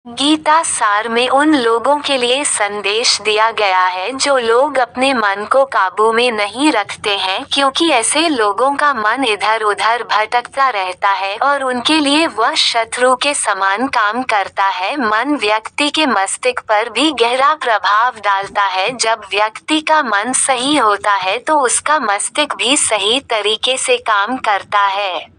गीता सार में उन लोगों के लिए संदेश दिया गया है जो लोग अपने मन को काबू में नहीं रखते हैं, क्योंकि ऐसे लोगों का मन इधर उधर भटकता रहता है और उनके लिए वह शत्रु के समान काम करता है। मन व्यक्ति के मस्तिष्क पर भी गहरा प्रभाव डालता है। जब व्यक्ति का मन सही होता है तो उसका मस्तिष्क भी सही तरीके से काम करता है।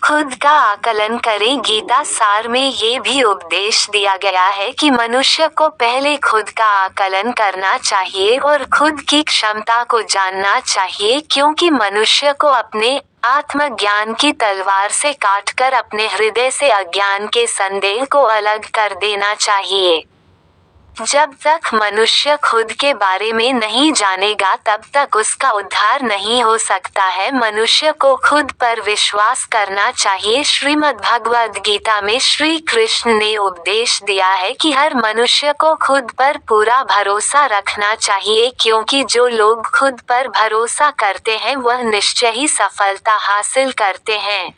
खुद का आकलन करें। गीता सार में ये भी उपदेश दिया गया है कि मनुष्य को पहले खुद का आकलन करना चाहिए और खुद की क्षमता को जानना चाहिए, क्योंकि मनुष्य को अपने आत्मज्ञान की तलवार से काटकर अपने हृदय से अज्ञान के संदेह को अलग कर देना चाहिए। जब तक मनुष्य खुद के बारे में नहीं जानेगा तब तक उसका उद्धार नहीं हो सकता है। मनुष्य को खुद पर विश्वास करना चाहिए। श्रीमद् भगवद गीता में श्री कृष्ण ने उपदेश दिया है कि हर मनुष्य को खुद पर पूरा भरोसा रखना चाहिए, क्योंकि जो लोग खुद पर भरोसा करते हैं वह निश्चय ही सफलता हासिल करते हैं।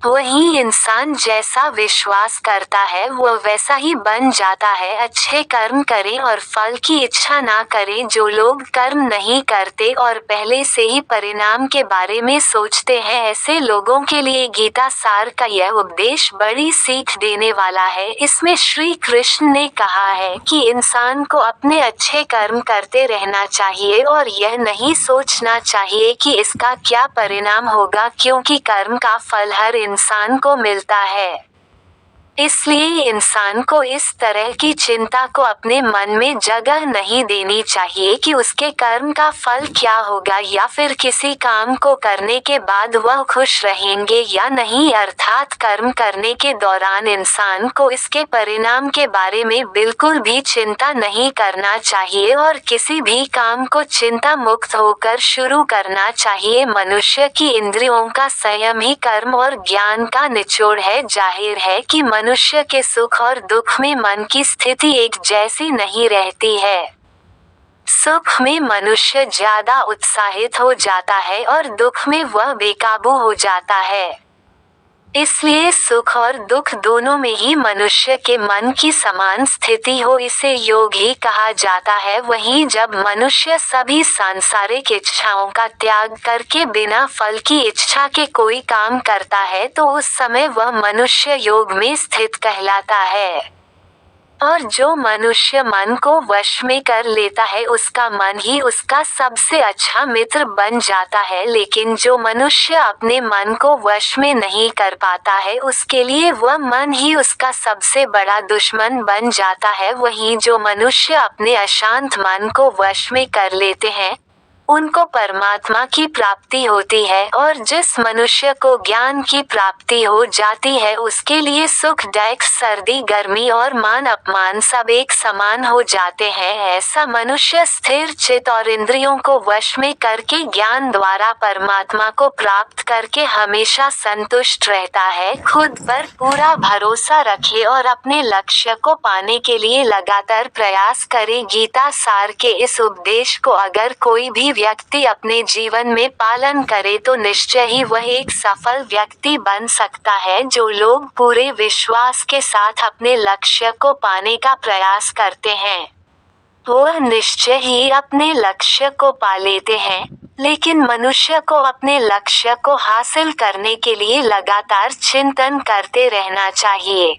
वही इंसान जैसा विश्वास करता है वह वैसा ही बन जाता है। अच्छे कर्म करें और फल की इच्छा ना करें। जो लोग कर्म नहीं करते और पहले से ही परिणाम के बारे में सोचते हैं, ऐसे लोगों के लिए गीता सार का यह उपदेश बड़ी सीख देने वाला है। इसमें श्री कृष्ण ने कहा है कि इंसान को अपने अच्छे कर्म करते रहना चाहिए और यह नहीं सोचना चाहिए कि इसका क्या परिणाम होगा, क्योंकि कर्म का फल हर इंसान को मिलता है। इसलिए इंसान को इस तरह की चिंता को अपने मन में जगह नहीं देनी चाहिए कि उसके कर्म का फल क्या होगा या फिर किसी काम को करने के बाद वह खुश रहेंगे या नहीं। अर्थात कर्म करने के दौरान इंसान को इसके परिणाम के बारे में बिल्कुल भी चिंता नहीं करना चाहिए और किसी भी काम को चिंता मुक्त होकर शुरू करना चाहिए। मनुष्य की इंद्रियों का संयम ही कर्म और ज्ञान का निचोड़ है। जाहिर है कि मनुष्य के सुख और दुख में मन की स्थिति एक जैसी नहीं रहती है। सुख में मनुष्य ज्यादा उत्साहित हो जाता है और दुख में वह बेकाबू हो जाता है। इसलिए सुख और दुख दोनों में ही मनुष्य के मन की समान स्थिति हो, इसे योग ही कहा जाता है। वहीं जब मनुष्य सभी सांसारिक इच्छाओं का त्याग करके बिना फल की इच्छा के कोई काम करता है तो उस समय वह मनुष्य योग में स्थित कहलाता है। और जो मनुष्य मन को वश में कर लेता है उसका मन ही उसका सबसे अच्छा मित्र बन जाता है। लेकिन जो मनुष्य अपने मन को वश में नहीं कर पाता है उसके लिए वह मन ही उसका सबसे बड़ा दुश्मन बन जाता है। वहीं जो मनुष्य अपने अशांत मन को वश में कर लेते हैं उनको परमात्मा की प्राप्ति होती है, और जिस मनुष्य को ज्ञान की प्राप्ति हो जाती है उसके लिए सुख दुख सर्दी गर्मी और मान अपमान सब एक समान हो जाते हैं। ऐसा मनुष्य स्थिर चित्त और इंद्रियों को वश में करके ज्ञान द्वारा परमात्मा को प्राप्त करके हमेशा संतुष्ट रहता है। खुद पर पूरा भरोसा रखे और अपने लक्ष्य को पाने के लिए लगातार प्रयास करे। गीता सार के इस उपदेश को अगर कोई भी व्यक्ति अपने जीवन में पालन करे तो निश्चय ही वह एक सफल व्यक्ति बन सकता है। जो लोग पूरे विश्वास के साथ अपने लक्ष्य को पाने का प्रयास करते हैं वह निश्चय ही अपने लक्ष्य को पा लेते हैं। लेकिन मनुष्य को अपने लक्ष्य को हासिल करने के लिए लगातार चिंतन करते रहना चाहिए।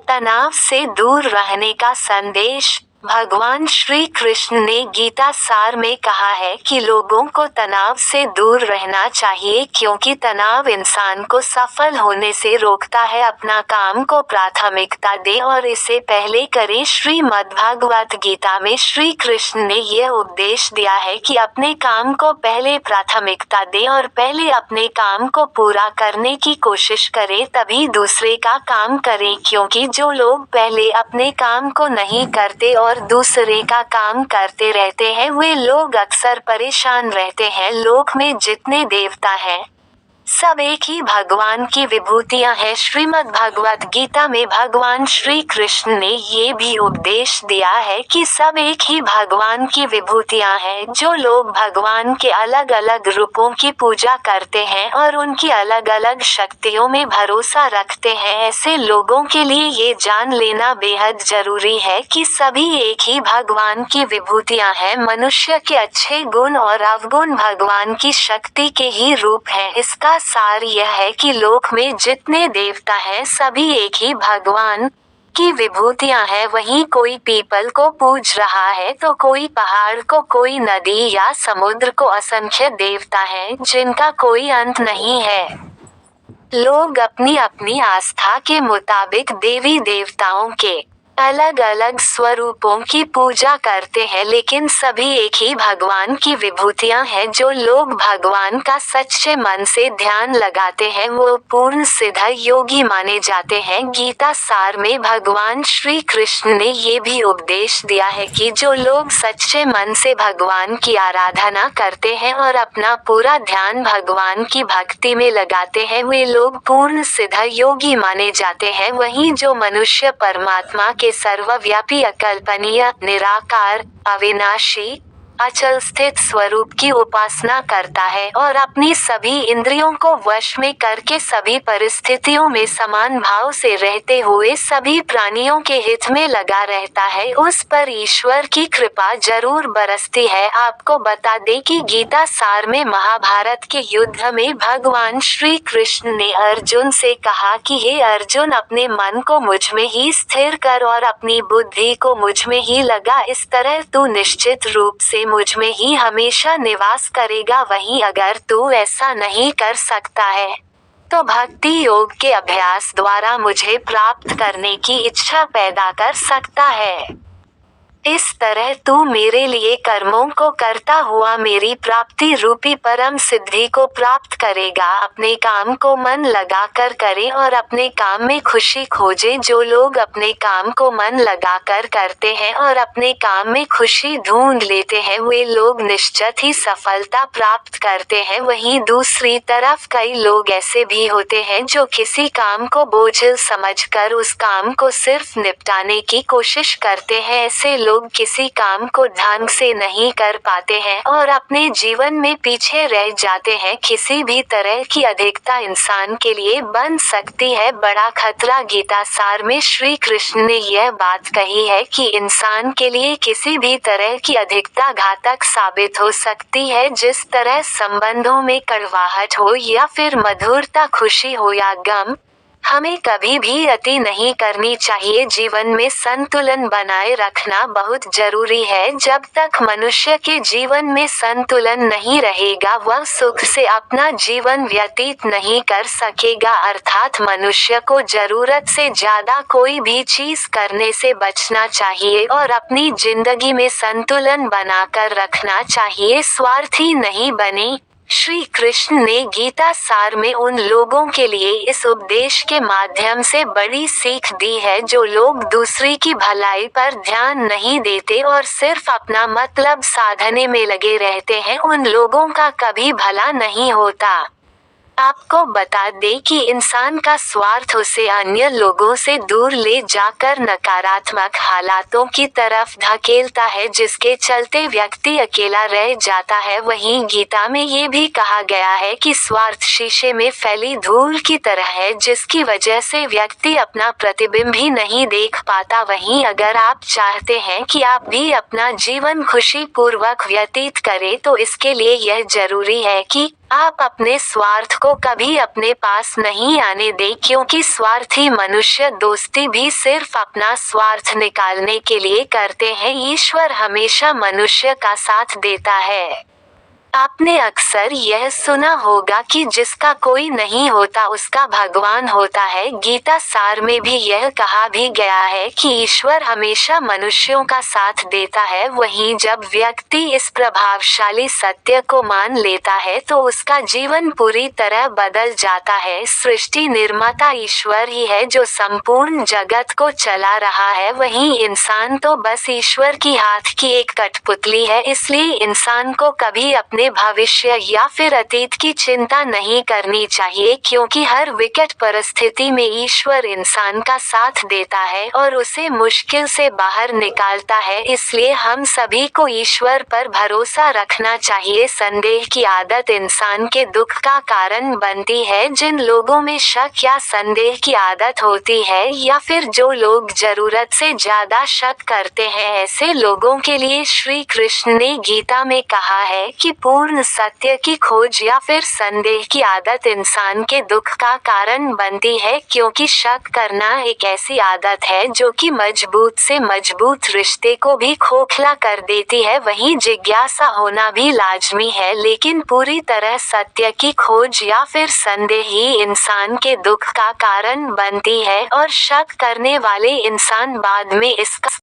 तनाव से दूर रहने का संदेश। भगवान श्री कृष्ण ने गीता सार में कहा है कि लोगों को तनाव से दूर रहना चाहिए, क्योंकि तनाव इंसान को सफल होने से रोकता है। अपना काम को प्राथमिकता दे और इसे पहले करें। श्रीमद् भगवद गीता में श्री कृष्ण ने यह उपदेश दिया है कि अपने काम को पहले प्राथमिकता दे और पहले अपने काम को पूरा करने की कोशिश करें, तभी दूसरे का काम करें। क्योंकि जो लोग पहले अपने काम को नहीं करते और दूसरे का काम करते रहते हैं वे लोग अक्सर परेशान रहते हैं। लोक में जितने देवता हैं सब एक ही भगवान की विभूतियां हैं। श्रीमद् भगवत गीता में भगवान श्री कृष्ण ने ये भी उपदेश दिया है कि सब एक ही भगवान की विभूतियां हैं। जो लोग भगवान के अलग अलग रूपों की पूजा करते हैं और उनकी अलग अलग शक्तियों में भरोसा रखते हैं, ऐसे लोगों के लिए ये जान लेना बेहद जरूरी है कि सभी एक ही भगवान की विभूतियां हैं। मनुष्य के अच्छे गुण और अवगुण भगवान की शक्ति के ही रूप हैं। इसका सार यह है कि लोक में जितने देवता हैं सभी एक ही भगवान की विभूतियां हैं। वहीं कोई पीपल को पूज रहा है तो कोई पहाड़ को, कोई नदी या समुद्र को, असंख्य देवता हैं जिनका कोई अंत नहीं है। लोग अपनी अपनी आस्था के मुताबिक देवी देवताओं के अलग अलग स्वरूपों की पूजा करते हैं, लेकिन सभी एक ही भगवान की विभूतियां हैं। जो लोग भगवान का सच्चे मन से ध्यान लगाते हैं वो पूर्ण सिद्ध योगी माने जाते हैं। गीता सार में भगवान श्री कृष्ण ने ये भी उपदेश दिया है कि जो लोग सच्चे मन से भगवान की आराधना करते हैं और अपना पूरा ध्यान भगवान की भक्ति में लगाते हैं वे लोग पूर्ण सिद्ध योगी माने जाते हैं। वहीं जो मनुष्य परमात्मा के सर्वव्यापी, अकल्पनीय, निराकार, अविनाशी, अचल स्थित स्वरूप की उपासना करता है और अपनी सभी इंद्रियों को वश में करके सभी परिस्थितियों में समान भाव से रहते हुए सभी प्राणियों के हित में लगा रहता है, उस पर ईश्वर की कृपा जरूर बरसती है। आपको बता दें कि गीता सार में महाभारत के युद्ध में भगवान श्री कृष्ण ने अर्जुन से कहा कि हे अर्जुन, अपने मन को मुझ में ही स्थिर कर और अपनी बुद्धि को मुझ में ही लगा। इस तरह तू निश्चित रूप से मुझ में ही हमेशा निवास करेगा। वहीं अगर तू ऐसा नहीं कर सकता है तो भक्ति योग के अभ्यास द्वारा मुझे प्राप्त करने की इच्छा पैदा कर सकता है। इस तरह तू मेरे लिए कर्मों को करता हुआ मेरी प्राप्ति रूपी परम सिद्धि को प्राप्त करेगा। अपने काम को मन लगाकर करे और अपने काम में खुशी खोजे। जो लोग अपने काम को मन लगाकर करते हैं और अपने काम में खुशी ढूंढ लेते हैं वे लोग निश्चित ही सफलता प्राप्त करते हैं। वहीं दूसरी तरफ कई लोग ऐसे भी होते हैं जो किसी काम को बोझिल समझकर उस काम को सिर्फ निपटाने की कोशिश करते हैं। ऐसे लोग किसी काम को ढंग से नहीं कर पाते हैं और अपने जीवन में पीछे रह जाते हैं। किसी भी तरह की अधिकता इंसान के लिए बन सकती है बड़ा खतरा। गीता सार में श्री कृष्ण ने यह बात कही है कि इंसान के लिए किसी भी तरह की अधिकता घातक साबित हो सकती है। जिस तरह संबंधों में कड़वाहट हो या फिर मधुरता, खुशी हो या गम, हमें कभी भी अति नहीं करनी चाहिए। जीवन में संतुलन बनाए रखना बहुत जरूरी है। जब तक मनुष्य के जीवन में संतुलन नहीं रहेगा वह सुख से अपना जीवन व्यतीत नहीं कर सकेगा। अर्थात मनुष्य को जरूरत से ज्यादा कोई भी चीज करने से बचना चाहिए और अपनी जिंदगी में संतुलन बनाकर रखना चाहिए, स्वार्थी नहीं बने। श्री कृष्ण ने गीता सार में उन लोगों के लिए इस उपदेश के माध्यम से बड़ी सीख दी है जो लोग दूसरे की भलाई पर ध्यान नहीं देते और सिर्फ अपना मतलब साधने में लगे रहते हैं। उन लोगों का कभी भला नहीं होता। आपको बता दें कि इंसान का स्वार्थ उसे अन्य लोगों से दूर ले जाकर नकारात्मक हालातों की तरफ धकेलता है, जिसके चलते व्यक्ति अकेला रह जाता है। वहीं गीता में ये भी कहा गया है कि स्वार्थ शीशे में फैली धूल की तरह है जिसकी वजह से व्यक्ति अपना प्रतिबिंब ही नहीं देख पाता। वहीं अगर आप चाहते हैं कि आप भी अपना जीवन खुशी पूर्वक व्यतीत करें तो इसके लिए यह जरूरी है कि आप अपने स्वार्थ को कभी अपने पास नहीं आने दें, क्योंकि स्वार्थी मनुष्य दोस्ती भी सिर्फ अपना स्वार्थ निकालने के लिए करते हैं। ईश्वर हमेशा मनुष्य का साथ देता है। आपने अक्सर यह सुना होगा कि जिसका कोई नहीं होता उसका भगवान होता है। गीता सार में भी यह कहा भी गया है कि ईश्वर हमेशा मनुष्यों का साथ देता है। वहीं जब व्यक्ति इस प्रभावशाली सत्य को मान लेता है तो उसका जीवन पूरी तरह बदल जाता है। सृष्टि निर्माता ईश्वर ही है जो संपूर्ण जगत को चला रहा है, वहीं इंसान तो बस ईश्वर की हाथ की एक कठपुतली है। इसलिए इंसान को कभी अपने अपने भविष्य या फिर अतीत की चिंता नहीं करनी चाहिए, क्योंकि हर विकट परिस्थिति में ईश्वर इंसान का साथ देता है और उसे मुश्किल से बाहर निकालता है। इसलिए हम सभी को ईश्वर पर भरोसा रखना चाहिए। संदेह की आदत इंसान के दुख का कारण बनती है। जिन लोगों में शक या संदेह की आदत होती है, या फिर जो लोग जरूरत से ज्यादा शक करते हैं, ऐसे लोगों के लिए श्री कृष्ण ने गीता में कहा है कि पूर्ण सत्य की खोज या फिर संदेह की आदत इंसान के दुख का कारण बनती है, क्योंकि शक करना एक ऐसी आदत है जो कि मजबूत से मजबूत रिश्ते को भी खोखला कर देती है। वहीं जिज्ञासा होना भी लाजमी है, लेकिन पूरी तरह सत्य की खोज या फिर संदेह ही इंसान के दुख का कारण बनती है, और शक करने वाले इंसान बाद में इसका